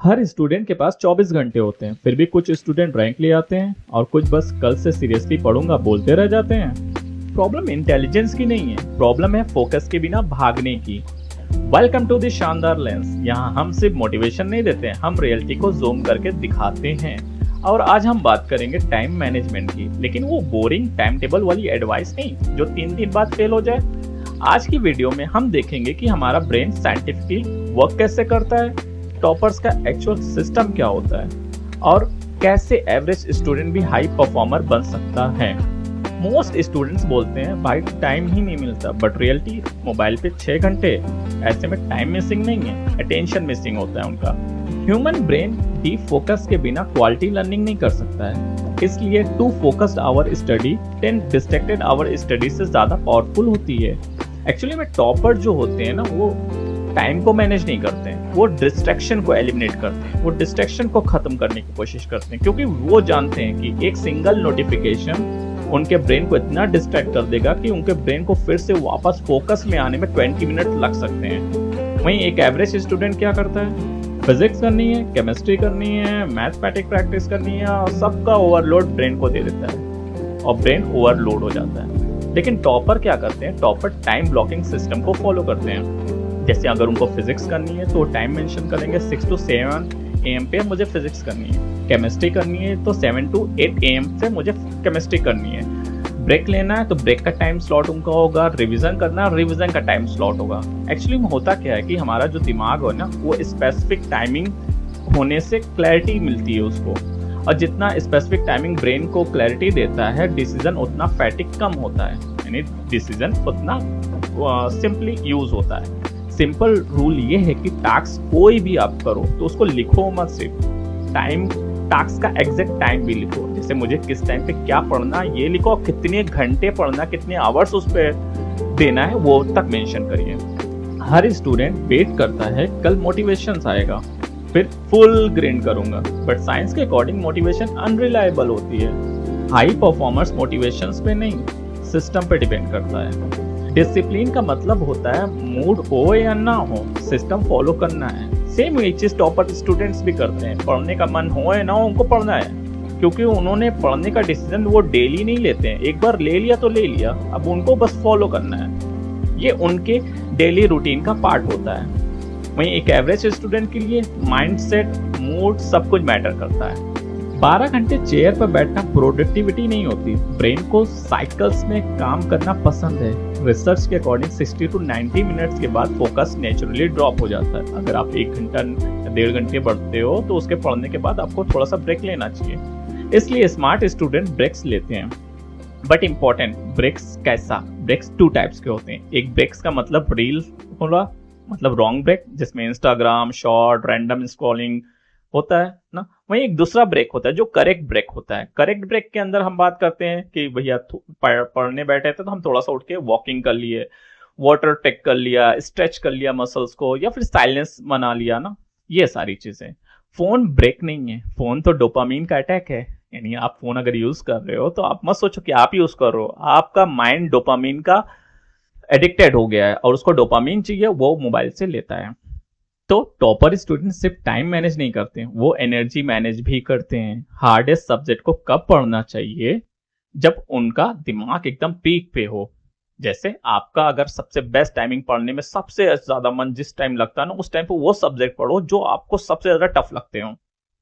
हर student के पास 24 घंटे होते हैं, फिर भी कुछ स्टूडेंट रैंक ले आते हैं और कुछ बस कल से सीरियसली पढ़ूंगा बोलते रह जाते हैं। प्रॉब्लम इंटेलिजेंस की नहीं है, प्रॉब्लम है फोकस के बिना भागने की। वेलकम टू द शानदार लेंस। यहाँ हम सिर्फ मोटिवेशन नहीं देते हैं, हम रियलिटी को जूम करके दिखाते हैं। और आज हम बात करेंगे टाइम मैनेजमेंट की, लेकिन वो बोरिंग टाइम टेबल वाली एडवाइस नहीं जो 3 दिन बाद फेल हो जाए। आज की वीडियो में हम देखेंगे कि हमारा ब्रेन साइंटिफिकली वर्क कैसे करता है, टॉपर्स का एक्चुअल सिस्टम क्या होता है और कैसे एवरेज स्टूडेंट भी हाई परफॉर्मर बन सकता है। मोस्ट स्टूडेंट्स बोलते हैं भाई टाइम ही नहीं मिलता, बट रियलिटी मोबाइल पे 6 घंटे। ऐसे में टाइम मिसिंग नहीं है, अटेंशन मिसिंग होता है उनका। ह्यूमन ब्रेन डीप फोकस के बिना क्वालिटी लर्निंग नहीं कर सकता है, इसलिए 2 focused hour study 10 distracted hour study से ज्यादा पावरफुल होती है। एक्चुअली में टॉपर जो होते हैं ना, वो टाइम को मैनेज नहीं करते हैं, वो डिस्ट्रैक्शन को एलिमिनेट करते हैं, वो डिस्ट्रैक्शन को खत्म करने की कोशिश करते हैं, क्योंकि वो जानते हैं कि एक सिंगल नोटिफिकेशन उनके ब्रेन को इतना डिस्ट्रैक्ट कर देगा कि उनके ब्रेन को फिर से वापस फोकस में आने में 20 मिनट लग सकते हैं। वहीं एक एवरेज स्टूडेंट क्या करता है, फिजिक्स करनी है, केमिस्ट्री करनी है, मैथमेटिक्स प्रैक्टिस करनी है और सबका ओवरलोड ब्रेन को दे देता है और ब्रेन ओवरलोड हो जाता है। लेकिन टॉपर क्या करते हैं, टॉपर टाइम ब्लॉकिंग सिस्टम को फॉलो करते हैं। जैसे अगर उनको फिजिक्स करनी है तो टाइम मेंशन करेंगे 6 to 7 AM पे मुझे फिजिक्स करनी है, केमिस्ट्री करनी है तो 7 to 8 AM से मुझे केमिस्ट्री करनी है, ब्रेक लेना है तो ब्रेक का टाइम स्लॉट उनका होगा, रिवीजन करना है रिवीजन का टाइम स्लॉट होगा। एक्चुअली में होता क्या है कि हमारा जो दिमाग हो ना, वो स्पेसिफिक टाइमिंग होने से क्लैरिटी मिलती है उसको, और जितना स्पेसिफिक टाइमिंग ब्रेन को क्लैरिटी देता है, डिसीजन उतना फैटिक कम होता है, यानी डिसीजन उतना सिंपली यूज होता है। सिंपल रूल ये है कि टास्क कोई भी आप करो तो उसको लिखो मत, सिर्फ टाइम टास्क का एग्जैक्ट टाइम भी लिखो। जैसे मुझे किस टाइम पे क्या पढ़ना ये लिखो, कितने घंटे पढ़ना, कितने आवर्स उस पर देना है वो तक मेंशन करिए। हर स्टूडेंट वेट करता है कल मोटिवेशन आएगा फिर फुल ग्रिंड करूंगा, बट साइंस के अकॉर्डिंग मोटिवेशन अनरिलायबल होती है। हाई परफॉर्मर्स मोटिवेशन पे नहीं, सिस्टम पे डिपेंड करता है। डिसिप्लिन का मतलब होता है मूड हो या ना हो, सिस्टम फॉलो करना है। सेम ये चीज टॉपर स्टूडेंट्स भी करते हैं, पढ़ने का मन हो या ना हो उनको पढ़ना है, क्योंकि उन्होंने पढ़ने का डिसीजन वो डेली नहीं लेते हैं, एक बार ले लिया तो ले लिया, अब उनको बस फॉलो करना है। ये उनके डेली रूटीन का पार्ट होता है। वहीं एक एवरेज स्टूडेंट के लिए माइंडसेट, मूड सब कुछ मैटर करता है। 12 घंटे चेयर पर बैठना प्रोडक्टिविटी नहीं होती, ब्रेन को साइकिल्स में काम करना पसंद है। रिसर्च के अकॉर्डिंग 60 to 90 मिनट्स के बाद फोकस नेचुरली ड्रॉप हो जाता है। अगर आप 1 घंटा 1.5 घंटे पढ़ते हो तो उसके पढ़ने के बाद आपको थोड़ा सा ब्रेक लेना चाहिए, इसलिए स्मार्ट स्टूडेंट ब्रेक्स लेते हैं। बट इंपॉर्टेंट, ब्रेक्स कैसा, ब्रेक्स 2 टाइप्स के होते हैं। एक ब्रेक्स का मतलब रील होला, मतलब रॉन्ग ब्रेक जिसमें इंस्टाग्राम शॉर्ट रैंडम स्क्रॉलिंग होता है ना। वहीं एक दूसरा ब्रेक होता है जो करेक्ट ब्रेक होता है। करेक्ट ब्रेक के अंदर हम बात करते हैं कि भैया पढ़ने बैठे थे तो हम थोड़ा सा उठ के वॉकिंग कर लिए, वाटर टेक कर लिया, स्ट्रेच कर लिया मसल्स को, या फिर साइलेंस बना लिया ना, ये सारी चीजें। फोन ब्रेक नहीं है, फोन तो डोपामीन का अटैक है। यानी आप फोन अगर यूज कर रहे हो तो आप मत सोचो कि आप यूज कर रहे हो, आपका माइंड डोपामीन का एडिक्टेड हो गया है और उसको डोपामीन चाहिए, वो मोबाइल से लेता है। तो टॉपर स्टूडेंट सिर्फ टाइम मैनेज नहीं करते हैं, वो एनर्जी मैनेज भी करते हैं। हार्डेस्ट सब्जेक्ट को कब पढ़ना चाहिए, जब उनका दिमाग एकदम पीक पे हो। जैसे आपका अगर सबसे बेस्ट टाइमिंग पढ़ने में सबसे ज्यादा मन जिस टाइम लगता है ना, उस टाइम पे वो सब्जेक्ट पढ़ो जो आपको सबसे ज्यादा टफ लगते हो।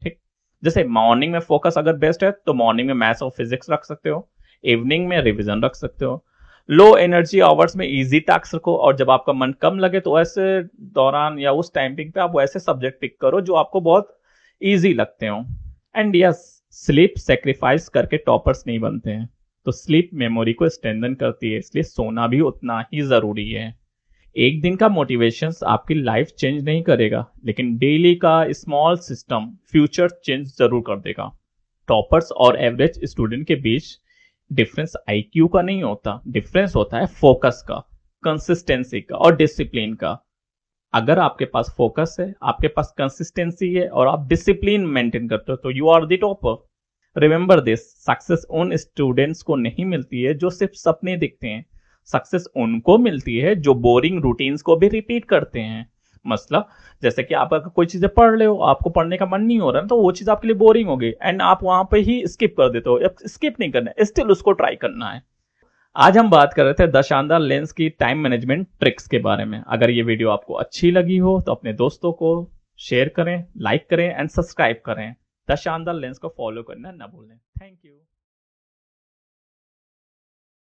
ठीक, जैसे मॉर्निंग में फोकस अगर बेस्ट है तो मॉर्निंग में मैथ्स और फिजिक्स रख सकते हो, इवनिंग में रिविजन रख सकते हो। लो एनर्जी आवर्स में इजी टास्क रखो, और जब आपका मन कम लगे तो ऐसे दौरान या उस टाइमिंग पे आप वैसे सब्जेक्ट पिक करो जो आपको बहुत इजी लगते हो। एंड यस, स्लीप सेक्रीफाइस करके टॉपर्स नहीं बनते हैं, तो स्लीप मेमोरी को स्ट्रेंथन करती है, इसलिए सोना भी उतना ही जरूरी है। एक दिन का मोटिवेशन आपकी लाइफ चेंज नहीं करेगा, लेकिन डेली का स्मॉल सिस्टम फ्यूचर चेंज जरूर कर देगा। टॉपर्स और एवरेज स्टूडेंट के बीच डिफरेंस आईक्यू का नहीं होता, डिफरेंस होता है फोकस का, कंसिस्टेंसी का और डिसिप्लिन का। अगर आपके पास फोकस है, आपके पास कंसिस्टेंसी है और आप डिसिप्लिन मेंटेन करते हो तो you are the topper. Remember this, success उन स्टूडेंट्स को नहीं मिलती है जो सिर्फ सपने दिखते हैं, सक्सेस उनको मिलती है जो बोरिंग रूटीन्स को भी रिपीट करते हैं। मतलब जैसे कि आप अगर कोई चीजें पढ़ रहे हो, आपको पढ़ने का मन नहीं हो रहा है, तो वो चीज आपके लिए बोरिंग होगी एंड आप वहां पे ही स्किप कर देते हो। स्किप नहीं करना है, स्टिल उसको ट्राई करना है। आज हम बात कर रहे थे द शानदार लेंस की टाइम मैनेजमेंट ट्रिक्स के बारे में। अगर ये वीडियो आपको अच्छी लगी हो तो अपने दोस्तों को शेयर करें, लाइक करें एंड सब्सक्राइब करें। द शानदार लेंस को फॉलो करना ना भूलें। Thank you.